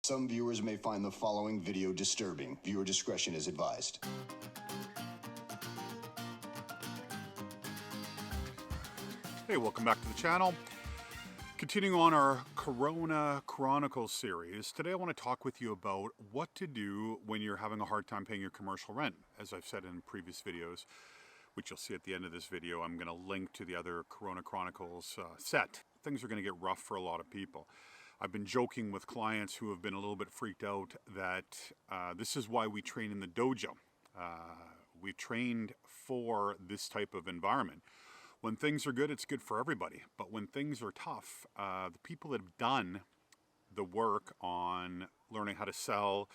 Some viewers may find the following video disturbing. Viewer discretion is advised. Hey, welcome back to the channel. Continuing on our Corona Chronicles series, today I want to talk with you about what to do when you're having a hard time paying your commercial rent. As I've said in previous videos, which you'll see at the end of this video, I'm going to link to the other Corona Chronicles set. Things are going to get rough for a lot of people. I've been joking with clients who have been a little bit freaked out that this is why we train in the dojo. We've trained for this type of environment. When things are good, it's good for everybody. But when things are tough, the people that have done the work on learning how to sell,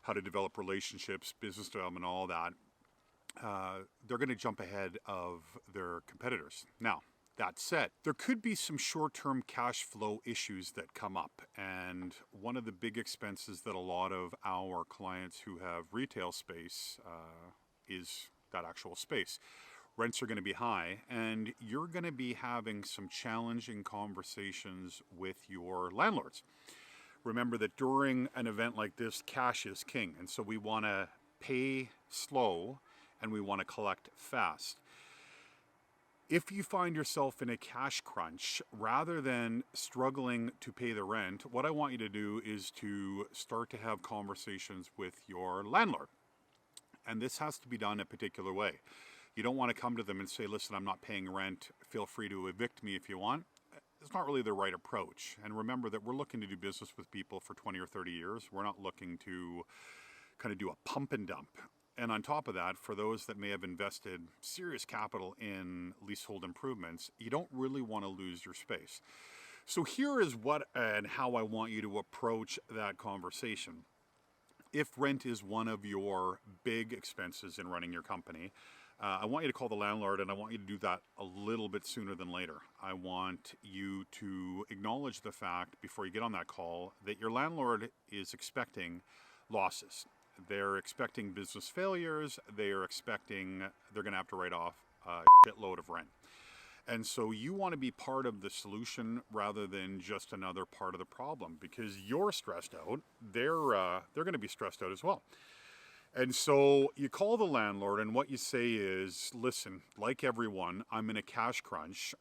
how to develop relationships, business development, all that, they're going to jump ahead of their competitors. Now, that said, there could be some short-term cash flow issues that come up. And one of the big expenses that a lot of our clients who have retail space is that actual space. Rents are going to be high, and you're going to be having some challenging conversations with your landlords. Remember that during an event like this, cash is king. And so we want to pay slow and we want to collect fast. If you find yourself in a cash crunch, rather than struggling to pay the rent, what I want you to do is to start to have conversations with your landlord. And this has to be done a particular way. You don't want to come to them and say, listen, I'm not paying rent, feel free to evict me if you want. It's not really the right approach. And remember that we're looking to do business with people for 20 or 30 years. We're not looking to kind of do a pump and dump. And on top of that, for those that may have invested serious capital in leasehold improvements, you don't really want to lose your space. So here is what and how I want you to approach that conversation. If rent is one of your big expenses in running your company, I want you to call the landlord, and I want you to do that a little bit sooner than later. I want you to acknowledge the fact before you get on that call that your landlord is expecting losses. They're expecting business failures. They're expecting they're going to have to write off a shitload of rent. And so you want to be part of the solution rather than just another part of the problem, because you're stressed out. They're going to be stressed out as well. And so you call the landlord, and what you say is, listen, like everyone, I'm in a cash crunch.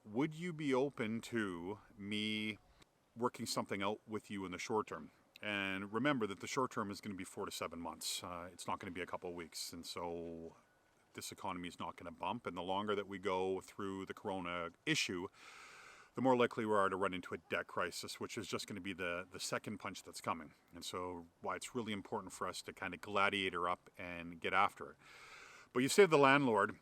Would you be open to me working something out with you in the short term? And remember that the short term is going to be 4 to 7 months. It's not going to be a couple of weeks. And so this economy is not going to bump. And the longer that we go through the corona issue, the more likely we are to run into a debt crisis, which is just going to be the second punch that's coming. And so why it's really important for us to kind of gladiator up and get after it. But you say to the landlord,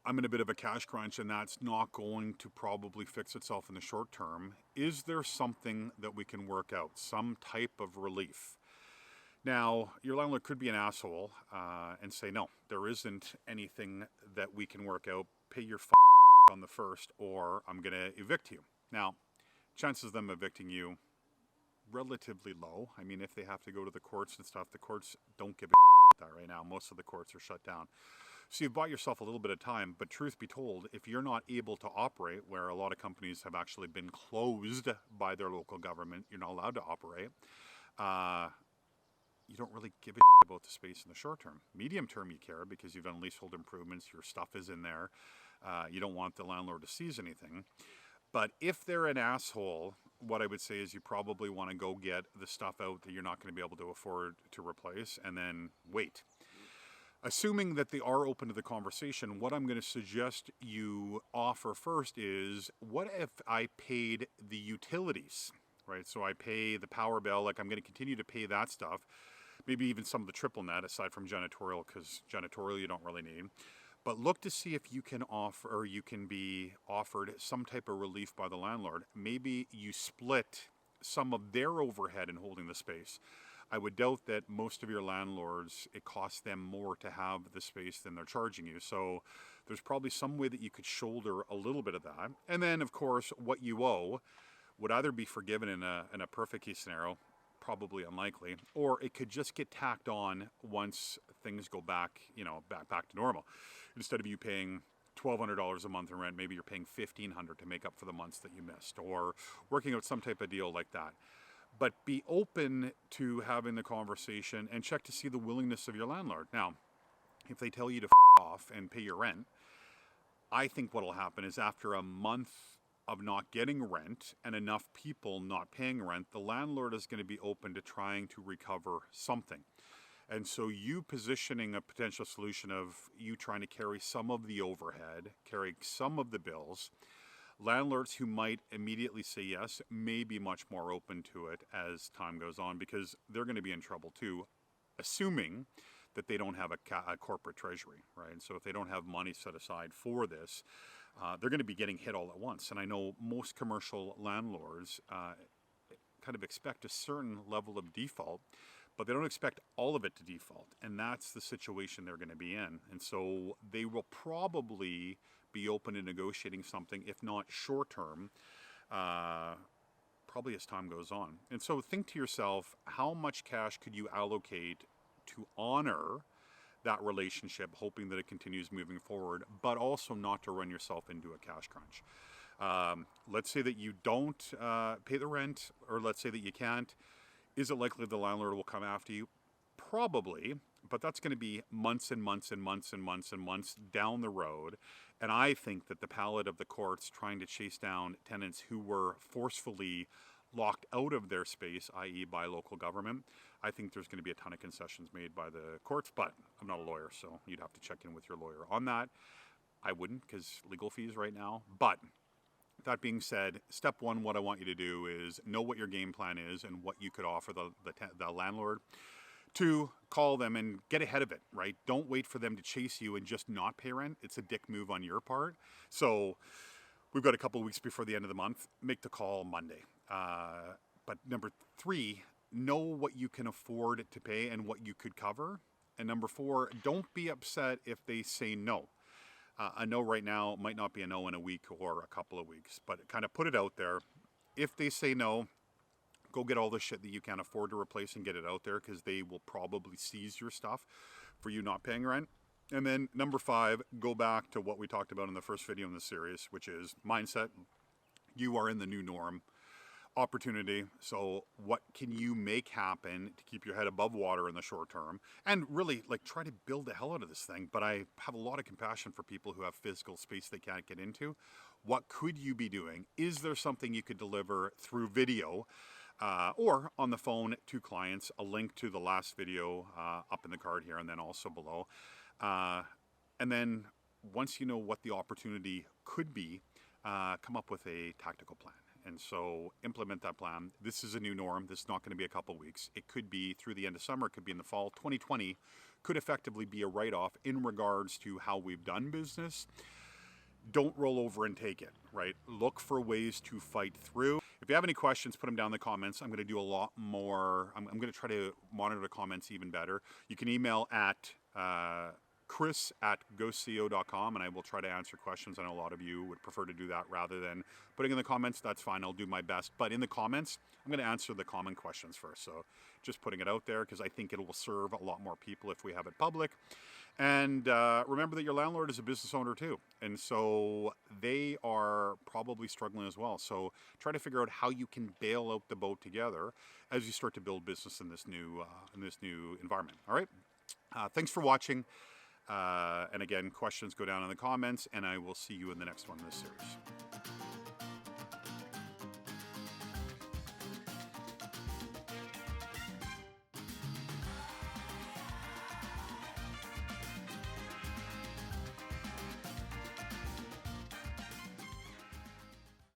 I'm in a bit of a cash crunch, and that's not going to probably fix itself in the short term. Is there something that we can work out, some type of relief? Now, your landlord could be an asshole and say, no, there isn't anything that we can work out. Pay your on the first, or I'm going to evict you. Now, chances of them evicting you, relatively low. I mean, if they have to go to the courts and stuff, the courts don't give a that right now. Most of the courts are shut down. So you've bought yourself a little bit of time, but truth be told, if you're not able to operate, where a lot of companies have actually been closed by their local government, you're not allowed to operate, you don't really give a about the space in the short term. Medium term you care because you've done leasehold improvements, your stuff is in there, you don't want the landlord to seize anything. But if they're an asshole, what I would say is you probably want to go get the stuff out that you're not going to be able to afford to replace, and then wait. Assuming that they are open to the conversation, what I'm going to suggest you offer first is, what if I paid the utilities, right? So I pay the power bill, like I'm going to continue to pay that stuff, maybe even some of the triple net aside from janitorial, because janitorial you don't really need. But look to see if you can offer, or you can be offered some type of relief by the landlord. Maybe you split some of their overhead in holding the space. I would doubt that most of your landlords, it costs them more to have the space than they're charging you. So there's probably some way that you could shoulder a little bit of that. And then, of course, what you owe would either be forgiven in a perfect case scenario, probably unlikely, or it could just get tacked on once things go back, back to normal. Instead of you paying $1,200 a month in rent, maybe you're paying $1,500 to make up for the months that you missed, or working out some type of deal like that. But be open to having the conversation and check to see the willingness of your landlord. Now, if they tell you to off and pay your rent, I think what will happen is after a month of not getting rent and enough people not paying rent, the landlord is going to be open to trying to recover something. And so you positioning a potential solution of you trying to carry some of the overhead, carry some of the bills, landlords who might immediately say yes may be much more open to it as time goes on, because they're going to be in trouble too, assuming that they don't have a corporate treasury, right? And so if they don't have money set aside for this, they're going to be getting hit all at once. And I know most commercial landlords kind of expect a certain level of default, but they don't expect all of it to default. And that's the situation they're going to be in. And so they will probably be open to negotiating something, if not short term, probably as time goes on. And so think to yourself, how much cash could you allocate to honor that relationship, hoping that it continues moving forward, but also not to run yourself into a cash crunch. Let's say that you don't pay the rent, or let's say that you can't. Is it likely the landlord will come after you? Probably, but that's going to be months and months and months and months and months down the road. And I think that the palette of the courts trying to chase down tenants who were forcefully locked out of their space, i.e. by local government, I think there's going to be a ton of concessions made by the courts, but I'm not a lawyer, so you'd have to check in with your lawyer on that. I wouldn't, because legal fees right now. But that being said, step one, what I want you to do is know what your game plan is and what you could offer the landlord. Two, call them and get ahead of it, right? Don't wait for them to chase you and just not pay rent. It's a dick move on your part. So we've got a couple of weeks before the end of the month. Make the call Monday. But number three, know what you can afford to pay and what you could cover. And number four, don't be upset if they say no. A no right now might not be a no in a week or a couple of weeks, but kind of put it out there. If they say no, go get all the shit that you can't afford to replace and get it out there, because they will probably seize your stuff for you not paying rent. And then number five, go back to what we talked about in the first video in the series, which is mindset. You are in the new norm. Opportunity. So what can you make happen to keep your head above water in the short term, and really like try to build the hell out of this thing. But I have a lot of compassion for people who have physical space they can't get into. What could you be doing? Is there something you could deliver through video or on the phone to clients? A link to the last video up in the card here and then also below. And then once you know what the opportunity could be, come up with a tactical plan. And so implement that plan. This is a new norm. This is not going to be a couple weeks. It could be through the end of summer. It could be in the fall. 2020 could effectively be a write-off in regards to how we've done business. Don't roll over and take it, right? Look for ways to fight through. If you have any questions, put them down in the comments. I'm going to do a lot more. I'm going to try to monitor the comments even better. You can email at chris@ghostco.com and I will try to answer questions. I know a lot of you would prefer to do that rather than putting in the comments. That's fine. I'll do my best. But in the comments, I'm going to answer the common questions first. So just putting it out there, because I think it will serve a lot more people if we have it public. And remember that your landlord is a business owner too. And so they are probably struggling as well. So try to figure out how you can bail out the boat together as you start to build business in this new environment. All right. Thanks for watching. And again, questions go down in the comments, and I will see you in the next one in this series.